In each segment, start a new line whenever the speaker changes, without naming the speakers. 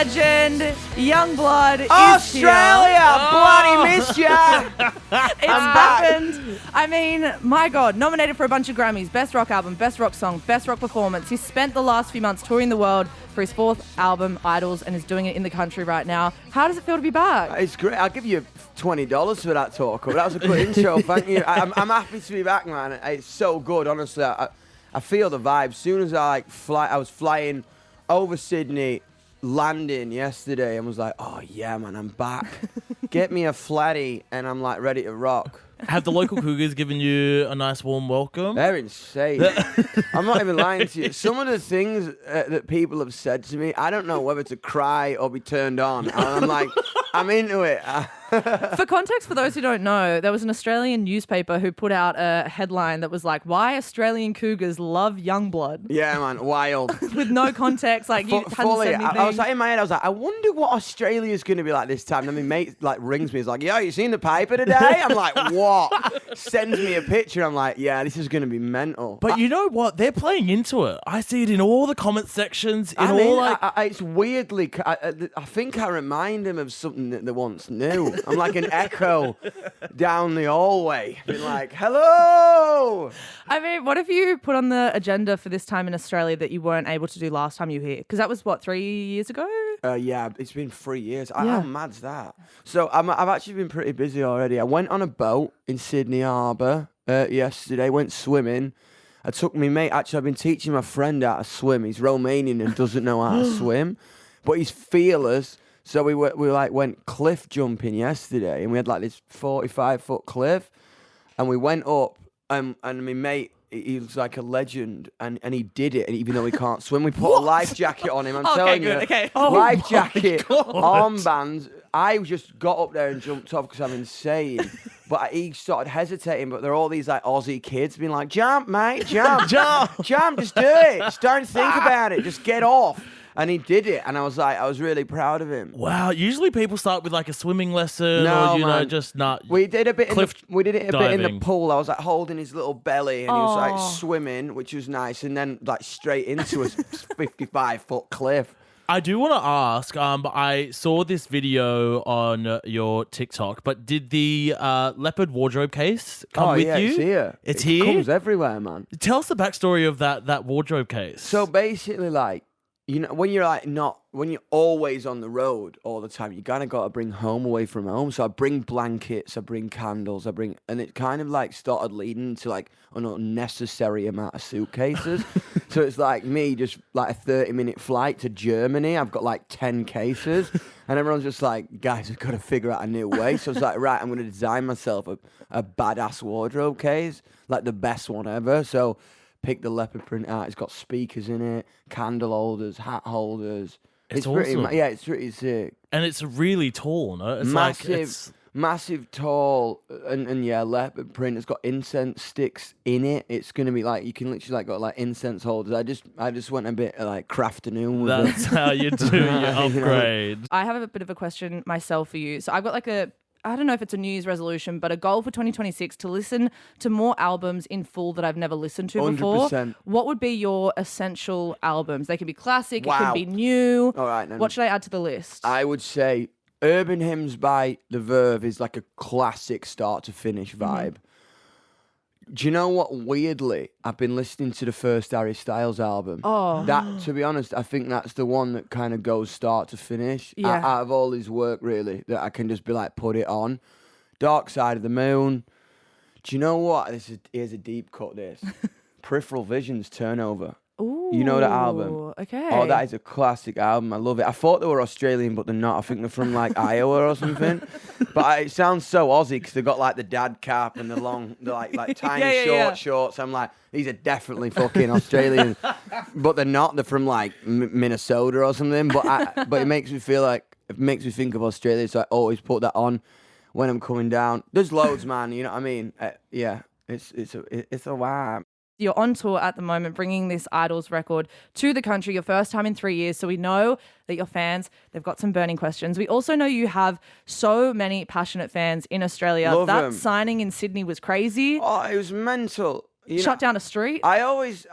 legend, Youngblood,
Australia!
is here.
Bloody missed ya!
It's happened. I mean, my God, nominated for a bunch of Grammys, Best Rock Album, Best Rock Song, Best Rock Performance. He spent the last few months touring the world for his fourth album, Idols, and is doing it in the country right now. How does it feel to be back?
It's great. I'll give you $20 for that talk. That was a good intro. Thank you. I'm happy to be back, man. It's so good, honestly. I feel the vibe. As soon as I was flying over Sydney, landing yesterday, and was like, oh yeah, man, I'm back. Get me a flatty, and I'm like ready to rock.
Have the local cougars given you a nice warm welcome?
They're insane. I'm not even lying to you. Some of the things that people have said to me, I don't know whether to cry or be turned on. And I'm like, I'm into it.
For context, for those who don't know, there was an Australian newspaper who put out a headline that was like, why Australian cougars love Youngblood.
Yeah, man, wild.
With no context, like you hadn't
Fully,
said anything.
I was like, in my head, I was like, I wonder what Australia's going to be like this time. And then my mate like rings me. He's like, yo, you seen the paper today? I'm like, what? Sends me a picture. I'm like, yeah, this is going to be mental.
But you know what? They're playing into it. I see it in all the comment sections.
It's weirdly, I think I remind him of something that they once knew. I'm like an echo down the hallway. Being like, hello.
I mean, what have you put on the agenda for this time in Australia that you weren't able to do last time you were here? Because that was, what, 3 years ago?
Yeah, it's been 3 years. How mad's that? So I've actually been pretty busy already. I went on a boat in Sydney Harbour yesterday, went swimming. I took me mate. Actually, I've been teaching my friend how to swim. He's Romanian and doesn't know how to swim, but he's fearless. So we went cliff jumping yesterday, and we had like this 45-foot cliff, and we went up, and my mate, he was like a legend, and he did it, and even though he can't swim, we put a life jacket on him. I'm telling you, life jacket, armbands. I just got up there and jumped off because I'm insane. But he started hesitating, but there are all these like Aussie kids being like, jump, mate, jump, jump, just do it. Just don't think about it. Just get off. And he did it, and I was really proud of him.
Wow! Usually people start with like a swimming lesson,
no,
or
man.
just not.
We did a bit. We did it a bit in the
diving.
pool. I was like holding his little belly, and he was like swimming, which was nice, and then like straight into a 55-foot cliff.
I do want to ask. I saw this video on your TikTok, but did the leopard wardrobe case come with you?
It's here.
It's
it
here.
Comes everywhere, man.
Tell us the backstory of that wardrobe case.
So basically, like, you know, when you're always on the road all the time, you kind of got to bring home away from home. So I bring blankets, I bring candles, and it kind of like started leading to like an unnecessary amount of suitcases. So it's like me just like a 30-minute flight to Germany. I've got like 10 cases, and everyone's just like, guys, we've got to figure out a new way. So it's like, right, I'm going to design myself a badass wardrobe case, like the best one ever. So pick the leopard print out. It's got speakers in it, candle holders, hat holders.
It's awesome.
It's pretty sick.
And it's really tall, no? It's
massive, tall, and yeah, leopard print. It's got incense sticks in it. It's gonna be like, you can literally like got like incense holders. I just went a bit like crafternoon with
That's how you do your upgrade.
I have a bit of a question myself for you. So I've got like I don't know if it's a New Year's resolution, but a goal for 2026 to listen to more albums in full that I've never listened to before.
100%.
What would be your essential albums? They can be classic, it can be new.
All right,
what should I add to the list?
I would say Urban Hymns by the Verve is like a classic start to finish vibe. Do you know what? Weirdly, I've been listening to the first Harry Styles album.
Oh.
That, to be honest, I think that's the one that kind of goes start to finish.
Yeah.
Out of all his work, really, that I can just be like, put it on. Dark Side of the Moon. Do you know what? Here's a deep cut, this. Peripheral Visions, Turnover.
Ooh,
you know that album?
Okay.
Oh, that is a classic album. I love it. I thought they were Australian, but they're not. I think they're from like Iowa or something. But it sounds so Aussie because they've got like the dad cap and the long, like tiny shorts. I'm like, these are definitely fucking Australian, but they're not. They're from like Minnesota or something. But it makes me feel like, it makes me think of Australia. So I always put that on when I'm coming down. There's loads, man. You know what I mean? Yeah, it's a vibe.
You're on tour at the moment, bringing this Idols record to the country, your first time in 3 years. So we know that your fans, they've got some burning questions. We also know you have so many passionate fans in Australia.
Love
that
them.
signing in Sydney was crazy.
Oh, it was mental.
Shut down a street.
I always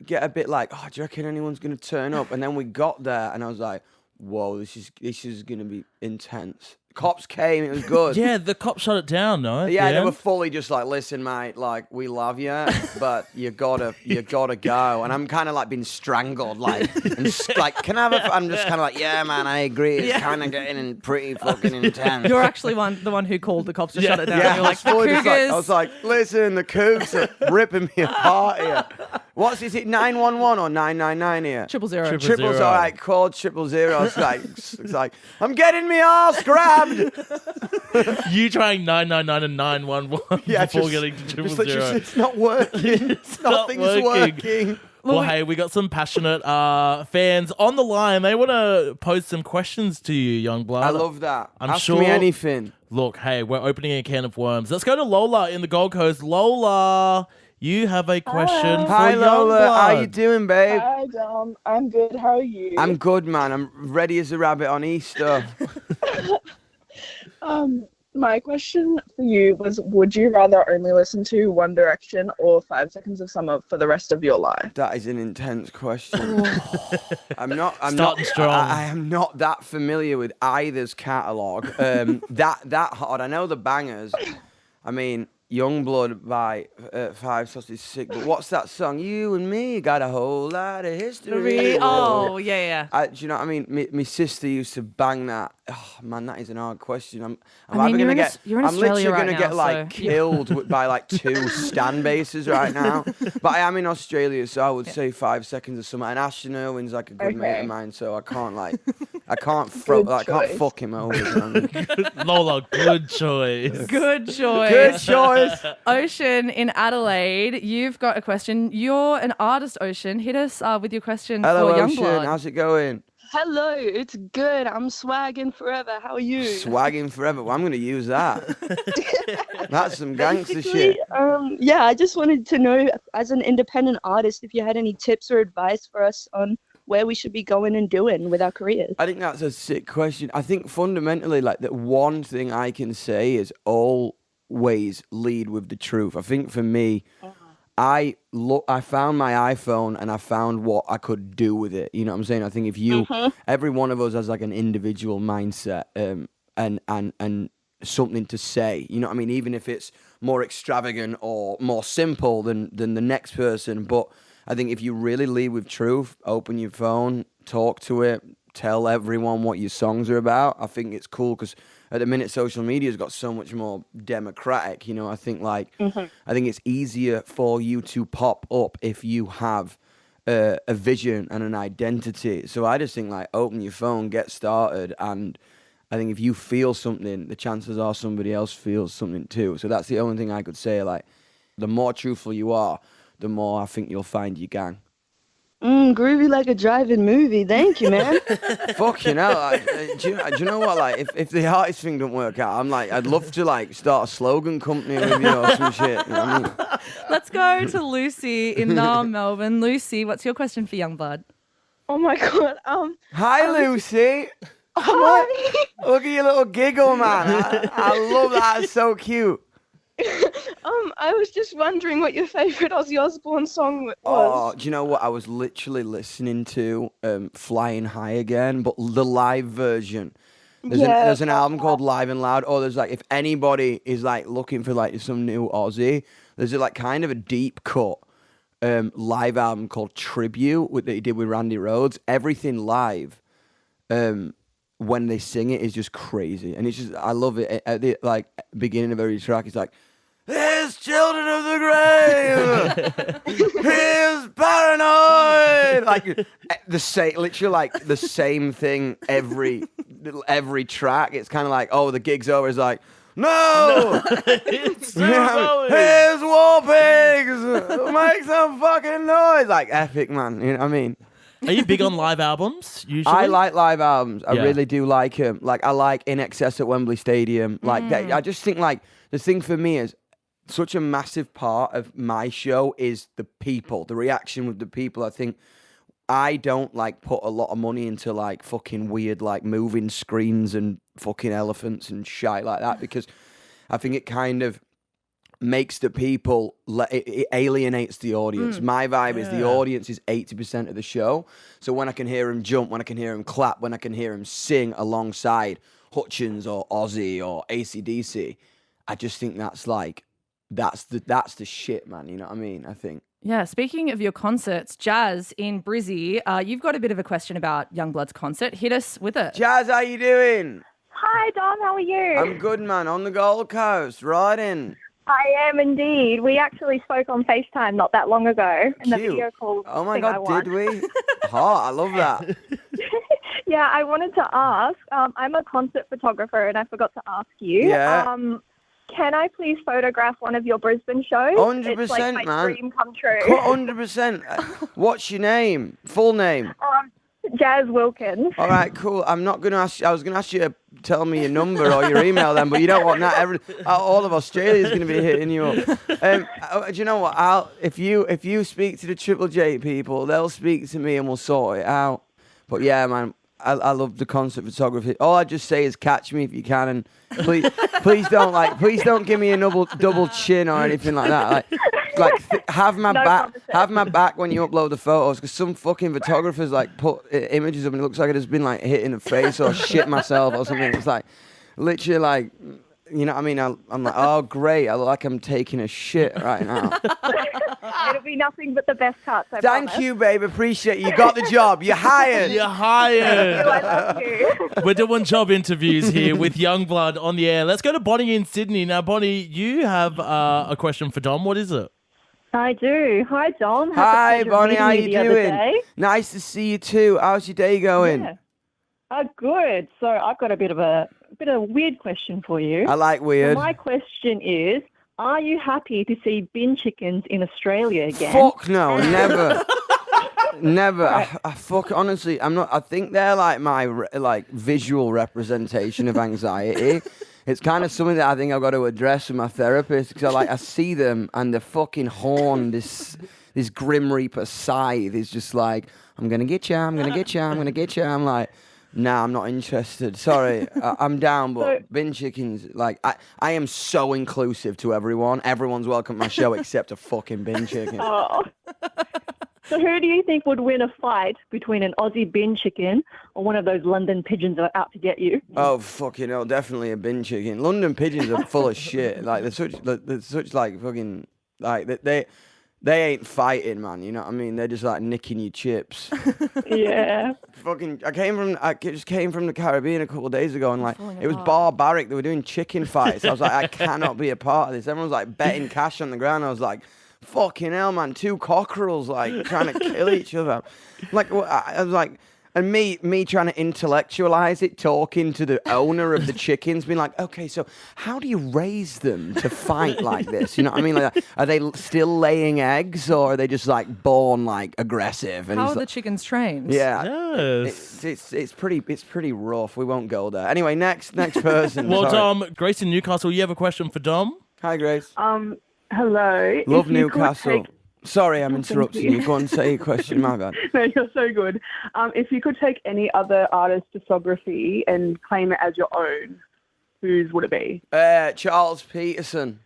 get a bit like, oh, do you reckon anyone's going to turn up? And then we got there and I was like, whoa, this is gonna be intense. Cops came, it was good.
Yeah, the cops shut it down, no?
Yeah, they were fully just like, listen, mate, like, we love you, but you gotta go. And I'm kind of like being strangled, like, and like, can I have I'm just kind of like, yeah, man, I agree. It's kind of getting pretty fucking intense.
You're actually the one who called the cops to shut it down.
Yeah,
You're like, the cougars.
I was like, listen, the cougs are ripping me apart here. Is it 911 or 999 here?
000.
Triples, all right, called 000. It's like, I'm getting me arse grabbed.
You trying 999 and 911 before getting to 000.
It's not working. Nothing's working.
Well, hey, we got some passionate fans on the line. They want to pose some questions to you, Youngblood.
I love that.
Ask
me anything.
Look, hey, we're opening a can of worms. Let's go to Lola in the Gold Coast. Lola, you have a question for
Hi, Lola.
Youngblood.
How you doing, babe?
Hi, Dom. I'm good. How are you?
I'm good, man. I'm ready as a rabbit on Easter.
My question for you was, would you rather only listen to One Direction or 5 Seconds of Summer for the rest of your life?
That is an intense question. I'm not
strong.
I am not that familiar with either's catalogue. That hard. I know the bangers. I mean, Youngblood by Five Sausage Sick. But what's that song? You and me got a whole lot of history.
Oh, yeah.
Do you know what I mean? My sister used to bang that. Oh man, that is an hard question. I'm
you're in
literally
Australia right
gonna
now,
get like
so,
killed by like 2 stand bases right now. But I am in Australia, so I would say 5 Seconds of Summer. And Ashton Irwin's like a good mate of mine, so I can't fuck him over. You know what I mean?
Lola, good choice.
Good choice.
Good choice.
Ocean in Adelaide, you've got a question. You're an artist, Ocean. Hit us with your question
Hello,
for
Ocean.
Youngblood.
How's it going?
Hello, it's good. I'm swagging forever. How are you?
Swagging forever. Well, I'm going to use that. That's some gangster
Basically,
shit.
I just wanted to know, as an independent artist, if you had any tips or advice for us on where we should be going and doing with our careers.
I think that's a sick question. I think fundamentally, like, the one thing I can say is always lead with the truth. I think for me, I found my iPhone and I found what I could do with it. You know what I'm saying? I think if every one of us has like an individual mindset and something to say. You know what I mean? Even if it's more extravagant or more simple than the next person. But I think if you really lead with truth, open your phone, talk to it, tell everyone what your songs are about. I think it's cool because at the minute social media's got so much more democratic. You know, I think I think it's easier for you to pop up if you have a vision and an identity. So I just think like open your phone, get started, and I think if you feel something, the chances are somebody else feels something too. So that's the only thing I could say. Like, the more truthful you are, the more I think you'll find your gang.
Groovy like a drive-in movie. Thank you, man.
Fucking hell. Like, do you know what? Like, if the artist thing don't work out, I'm like, I'd love to like start a slogan company with you or some shit. You know what I mean?
Let's go to Lucy in Melbourne. Lucy, what's your question for Youngblood?
Oh my god.
Hi, Lucy. Hi. Look at your little giggle, man. I love that. It's so cute.
I was just wondering what your favorite Ozzy Osbourne song was.
Oh, do you know what? I was literally listening to Flying High again, but the live version. There's an album called Live and Loud. Or there's like, if anybody is like looking for like some new Ozzy, there's like kind of a deep cut live album called Tribute that he did with Randy Rhoads. Everything live, when they sing it, is just crazy, and it's just, I love it. At the like beginning of every track, it's like, "Here's children of the grave. Here's paranoid." Like literally like the same thing every track. It's kind of like, oh, the gig's over. It's like, no,
It's still going.
here's war pigs. Make some fucking noise. Like, epic, man. You know what I mean?
Are you big on live albums usually?
I like live albums. I
Yeah.
really do like them. Like, I like INXS at Wembley Stadium. Like, I just think like the thing for me is, such a massive part of my show is the people, the reaction with the people. I think I don't like put a lot of money into like fucking weird like moving screens and fucking elephants and shit like that, because I think it kind of makes the people, it alienates the audience. My vibe is the audience is 80% of the show. So when I can hear him jump, when I can hear him clap, when I can hear him sing alongside Hutchins or Ozzy or AC/DC, I just think that's the shit, man. You know what I mean? I think.
Yeah, speaking of your concerts, Jazz in Brissy, you've got a bit of a question about Youngblood's concert. Hit us with it.
Jazz, how you doing?
Hi, Dom. How are you?
I'm good, man. On the Gold Coast, right in.
I am indeed. We actually spoke on FaceTime not that long ago. In the
Cute.
video call.
Oh my
thing I
God,
won.
did we? Hot, I love that.
Yeah, I wanted to ask. I'm a concert photographer, and I forgot to ask you.
Yeah.
Can I please photograph one of your Brisbane shows?
100%,
it's like my
man.
dream come true.
100%. What's your name? Full name?
Jazz Wilkins.
All right, cool. I'm not going to ask you. I was going to ask you to tell me your number or your email then, but you know what? Not all of Australia is going to be hitting you up. Do you know what? If you speak to the Triple J people, they'll speak to me and we'll sort it out. But yeah, man, I love the concert photography. All I just say is catch me if you can, and please don't give me a double chin or anything like that. Have my back when you upload the photos, because some fucking photographers put images up and it looks like it has been hit in the face or shit myself or something. It's literally you know what I mean? I'm like, oh great, I look like I'm taking a shit right now.
It'll be nothing but the best cuts.
Thank you, babe. Appreciate you. You got the job. You're hired.
You're hired.
I love you.
We're doing job interviews here with Youngblood on the air. Let's go to Bonnie in Sydney. Now, Bonnie, you have a question for Dom. What is it?
I do. Hi, Dom. Had the
Hi,
pleasure of
Bonnie.
meeting
How
you
you
the other
doing?
day.
Nice to see you too. How's your day going?
Yeah. Good. So I've got a bit of a weird question for you.
I like weird.
So my question is, are you happy to see bin chickens in Australia again?
Fuck no, never. Never. I fuck honestly, I'm not. I think they're my visual representation of anxiety. It's kind of something that I think I've got to address with my therapist, because I see them and the fucking horn, this Grim Reaper scythe is just like, I'm gonna get you, I'm gonna get you, I'm gonna get you. I'm like, nah, I'm not interested. Sorry, I'm down, but bin chickens, I am so inclusive to everyone. Everyone's welcome to my show except a fucking bin chicken.
Oh. So who do you think would win a fight between an Aussie bin chicken or one of those London pigeons that are out to get you?
Oh, fucking hell, definitely a bin chicken. London pigeons are full of shit. They're such fucking, they ain't fighting, man. You know what I mean? They're just nicking your chips.
Yeah.
I just came from the Caribbean a couple of days ago, and it was barbaric. They were doing chicken fights. I was like, I cannot be a part of this. Everyone was betting cash on the ground. I was like, fucking hell, man! Two cockerels trying to kill each other. I was like, and me trying to intellectualize it, talking to the owner of the chickens, being like, okay, so how do you raise them to fight like this? You know what I mean? Are they still laying eggs, or are they just born aggressive? And
how are the chickens trained?
Yeah,
Yes.
it's pretty rough. We won't go there. Anyway, next person.
Well,
Sorry.
Dom, Grace in Newcastle, you have a question for Dom?
Hi, Grace.
Hello.
Love
If you could
Newcastle. Sorry, I'm interrupting you. Go on, say your question. My bad.
No, you're so good. If you could take any other artist's discography and claim it as your own, whose would it be?
Charles Peterson.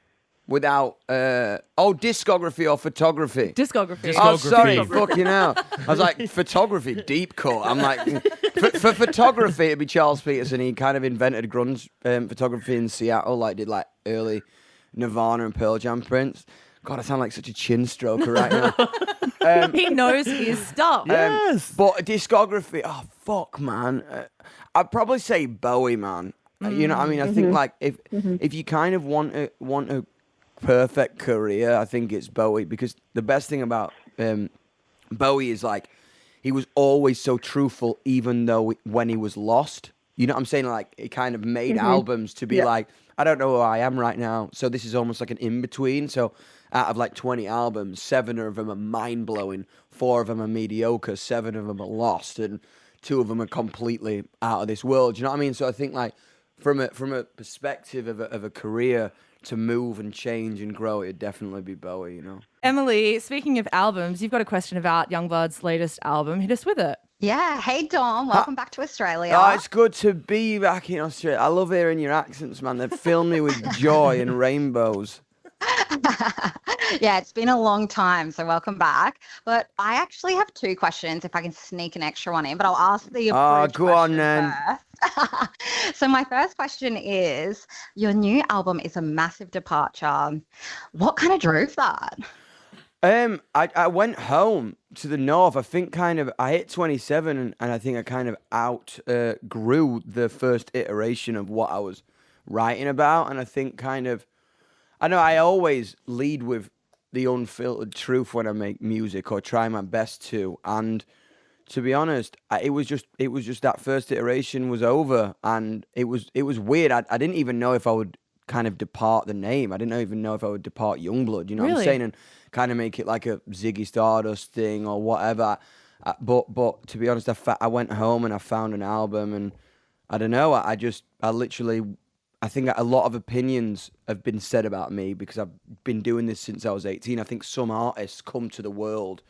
Without discography or photography?
Discography.
Oh, sorry, fucking hell. I was like, photography, deep cut. I'm like, for photography, it'd be Charles Peterson. He kind of invented grunge photography in Seattle, did early Nirvana and Pearl Jam prints. God, I sound like such a chin stroker right now.
He knows his stuff.
Yes.
But discography, oh, fuck, man. I'd probably say Bowie, man. You know what I mean? I think, if you kind of want a perfect career, I think it's Bowie, because the best thing about Bowie is he was always so truthful, even though when he was lost. You know what I'm saying? He kind of made albums to be I don't know who I am right now, so this is almost like an in-between. So out of 20 albums, 7 of them are mind-blowing, 4 of them are mediocre, 7 of them are lost, and 2 of them are completely out of this world. Do you know what I mean? So I think from a perspective of a career to move and change and grow, it'd definitely be Bowie, you know.
Emily, speaking of albums, you've got a question about Youngblood's latest album. Hit us with it.
Yeah. Hey, Dom. Welcome back to Australia.
Oh, it's good to be back in Australia. I love hearing your accents, man. They fill me with joy and rainbows.
Yeah, it's been a long time, so welcome back. But I actually have two questions if I can sneak an extra one in, but I'll ask the approved
go on
question
then.
first. So my first question is, your new album is a massive departure. What kind of drove that?
I went home to the north. I think I hit 27 and I think I kind of outgrew the first iteration of what I was writing about. And I think I know I always lead with the unfiltered truth when I make music or try my best to. And to be honest, it was just that first iteration was over and it was weird. I didn't even know if I would kind of depart the name. I didn't even know if I would depart Youngblood, you know what I'm saying? And kind of make it like a Ziggy Stardust thing or whatever. But to be honest, I went home and I found an album and I don't know, I think a lot of opinions have been said about me because I've been doing this since I was 18. I think some artists come to the world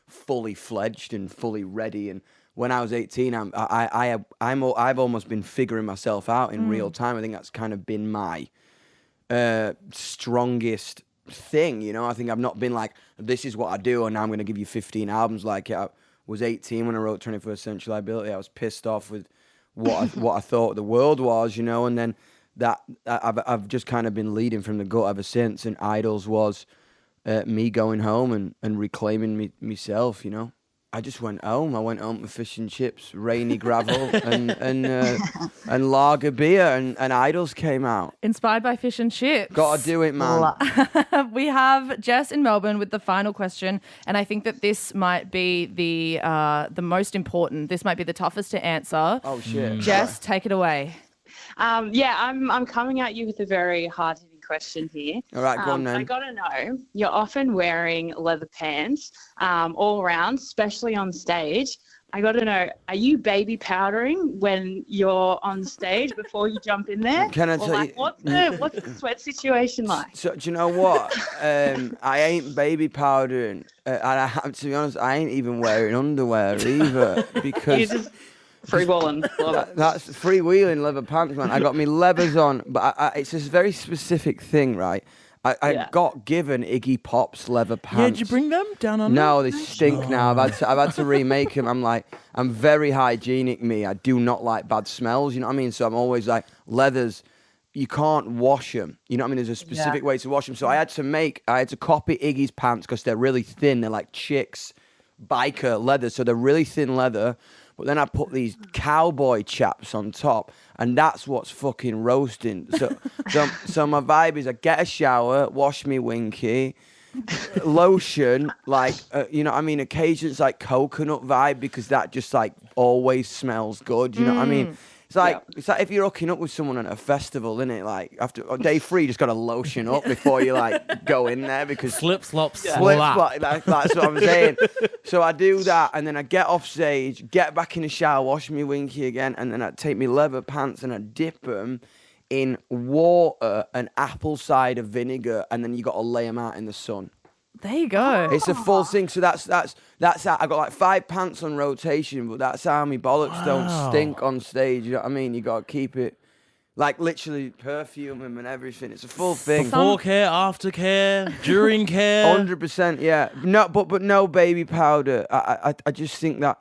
fully fledged and fully ready. And when I was 18, I've almost been figuring myself out in real time. I think that's kind of been my strongest thing, you know. I think I've not been like, this is what I do and now I'm going to give you 15 albums. Like I was 18 when I wrote 21st Century Liability. I was pissed off with what I thought the world was, you know, and then I've just kind of been leading from the gut ever since. And Idols was me going home and reclaiming myself, you know. I just went home. I went home with fish and chips, rainy gravel, and lager beer, and Idols came out.
Inspired by fish and chips.
Gotta do it, man.
We have Jess in Melbourne with the final question, and I think that this might be the most important. This might be the toughest to answer.
Oh shit!
Jess, take it away.
I'm coming at you with a very hard-hitting question here.
All right, go on then.
I gotta know, you're often wearing leather pants all around, especially on stage. I gotta know, are you baby powdering when you're on stage before you jump in there?
Can I tell you?
What's the sweat situation like?
So do you know what? I ain't baby powdering, and to be honest, I ain't even wearing underwear either because.
You're just freewheeling.
That's freewheeling leather pants, man. I got me leathers on, but it's this very specific thing, right? I got given Iggy Pop's leather pants.
Yeah, did you bring them down on?
No, they stink now. I've had to remake them. I'm very hygienic, me. I do not like bad smells, you know what I mean? So I'm always like, leathers, you can't wash them. You know what I mean? There's a specific way to wash them. So I had to copy Iggy's pants because they're really thin. They're like chicks, biker leather. So they're really thin leather. But then I put these cowboy chaps on top, and that's what's fucking roasting. So my vibe is I get a shower, wash me winky, lotion, like, you know what I mean? Occasions like coconut vibe because that just like always smells good, you know what I mean? It's like if you're hooking up with someone at a festival, isn't it? Like after day 3, you just got to lotion up before you like go in there because
slip, slop, slap.
That's what I'm saying. So I do that, and then I get off stage, get back in the shower, wash me winky again, and then I take my leather pants and I dip them in water and apple cider vinegar, and then you got to lay them out in the sun.
There you go.
It's a full thing. So that's how I got like 5 pants on rotation, but that's how my bollocks don't stink on stage. You know what I mean? You got to keep it like literally perfume them and everything. It's a full thing.
Before care, after care, during care.
100%, yeah. No, but no baby powder. I just think that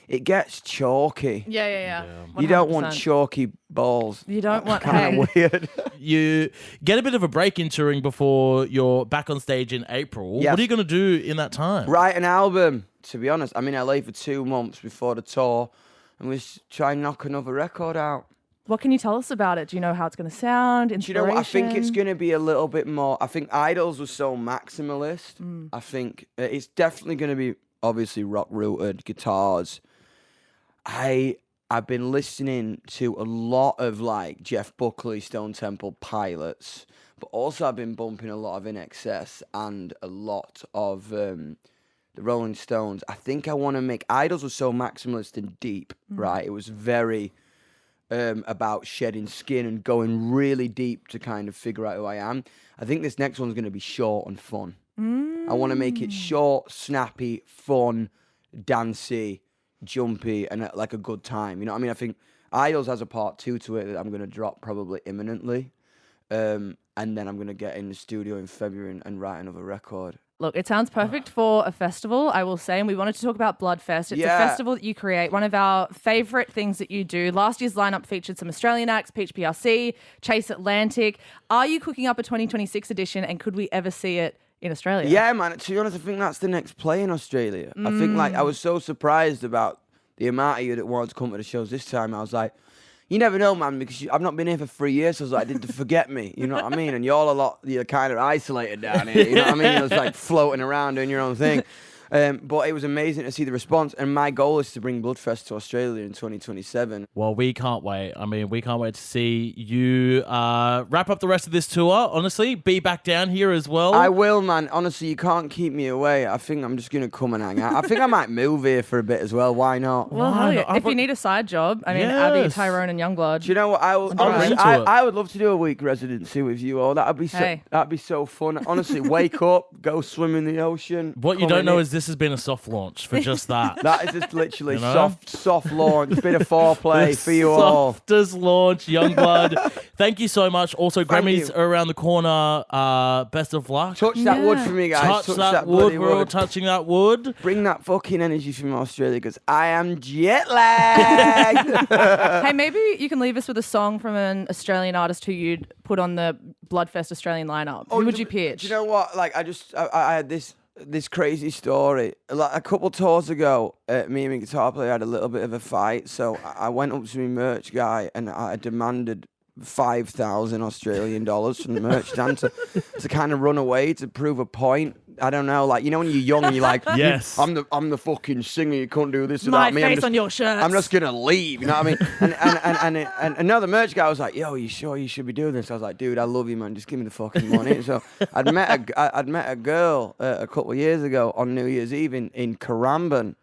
it gets chalky.
Yeah.
You don't want
100%.
chalky balls.
You don't want
Kind of weird.
You get a bit of a break in touring before you're back on stage in April.
Yes.
What are you going to do in that time?
Write an album. To be honest, I'm in LA for 2 months before the tour, and we're trying to knock another record out.
What can you tell us about it? Do you know how it's going to sound?
Do you
Inspiration?
know what? I think it's going to be a little bit more. I think Idols was so maximalist. I think it's definitely going to be obviously rock rooted guitars. I've been listening to a lot of like Jeff Buckley, Stone Temple Pilots, but also I've been bumping a lot of INXS and a lot of the Rolling Stones. I think I want to make Idols was so maximalist and deep, right? It was very about shedding skin and going really deep to kind of figure out who I am. I think this next one's going to be short and fun. I want to make it short, snappy, fun, dancey, jumpy, and like a good time. You know what I mean? I think Idols has a part 2 to it that I'm going to drop probably imminently. and then I'm going to get in the studio in February and write another record.
Look, it sounds perfect for a festival, I will say, and we wanted to talk about Bludfest. It's a festival that you create, one of our favourite things that you do. Last year's lineup featured some Australian acts, Peach PRC, Chase Atlantic. Are you cooking up a 2026 edition, and could we ever see it in Australia?
Yeah, man. To be honest, I think that's the next play in Australia. I think I was so surprised about the amount of you that wanted to come to the shows this time. I was like, you never know, man, because I've not been here for 3 years, so I was like, did they forget me? You know what I mean? And you're kind of isolated down here, you know what I mean? It was like floating around doing your own thing. But it was amazing to see the response, and my goal is to bring Bludfest to Australia in 2027.
Well, we can't wait. I mean, we can't wait to see you wrap up the rest of this tour. Honestly, be back down here as well.
I will, man. Honestly, you can't keep me away. I think I'm just going to come and hang out. I think I might move here for a bit as well. Why not?
Well, hell yeah. If you need a side job, I mean, Abby, Tyrone and YUNGBLUD.
Do you know what? I would love to do a week residency with you all. That'd be so fun. Honestly, wake up, go swim in the ocean.
What you don't know is this has been a soft launch for just that.
That is just literally soft launch, bit of foreplay for you all.
Softest launch, YUNGBLUD. Thank you so much. Also, Grammys are around the corner. Best of luck.
Touch that wood for me, guys.
Touch that wood. We're all touching that wood.
Bring that fucking energy from Australia, because I am jet lagged.
Hey, maybe you can leave us with a song from an Australian artist who you'd put on the Bludfest Australian lineup. Who would you pitch?
Do you know what? Like, I had this crazy story. Like a couple tours ago, me and my guitar player had a little bit of a fight. So I went up to my merch guy and I demanded 5,000 Australian dollars from the merch stand to kind of run away to prove a point. I don't know, like, you know when you're young and you're like,
yes,
I'm the fucking singer, you couldn't do this without me.
My face on your shirt.
I'm just gonna leave, you know what I mean? And another merch guy was like, yo, you sure you should be doing this? I was like, dude, I love you, man, just give me the fucking money. So I'd met a girl a couple of years ago on New Year's Eve in Currumbin.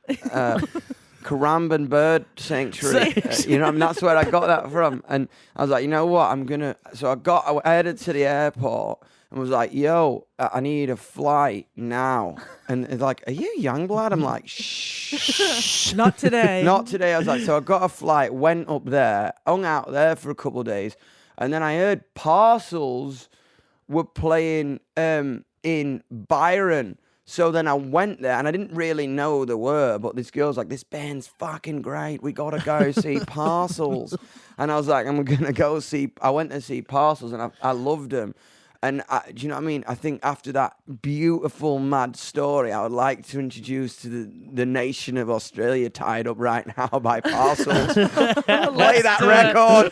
Currumbin Bird Sanctuary. You know, I mean, that's where I got that from. And I was like, you know what, I headed to the airport and was like, yo, I need a flight now. And it's like, are you YUNGBLUD? I'm like, shh.
Not today.
Not today. I was like, so I got a flight, went up there, hung out there for a couple of days. And then I heard Parcels were playing in Byron. So then I went there, and I didn't really know who they were, but this girl's like, this band's fucking great. We got to go see Parcels. And I was like, I'm going to go see... I went to see Parcels, and I loved them. And do you know what I mean? I think after that beautiful, mad story, I would like to introduce to the nation of Australia Tied Up Right Now by Parcels. Play that record.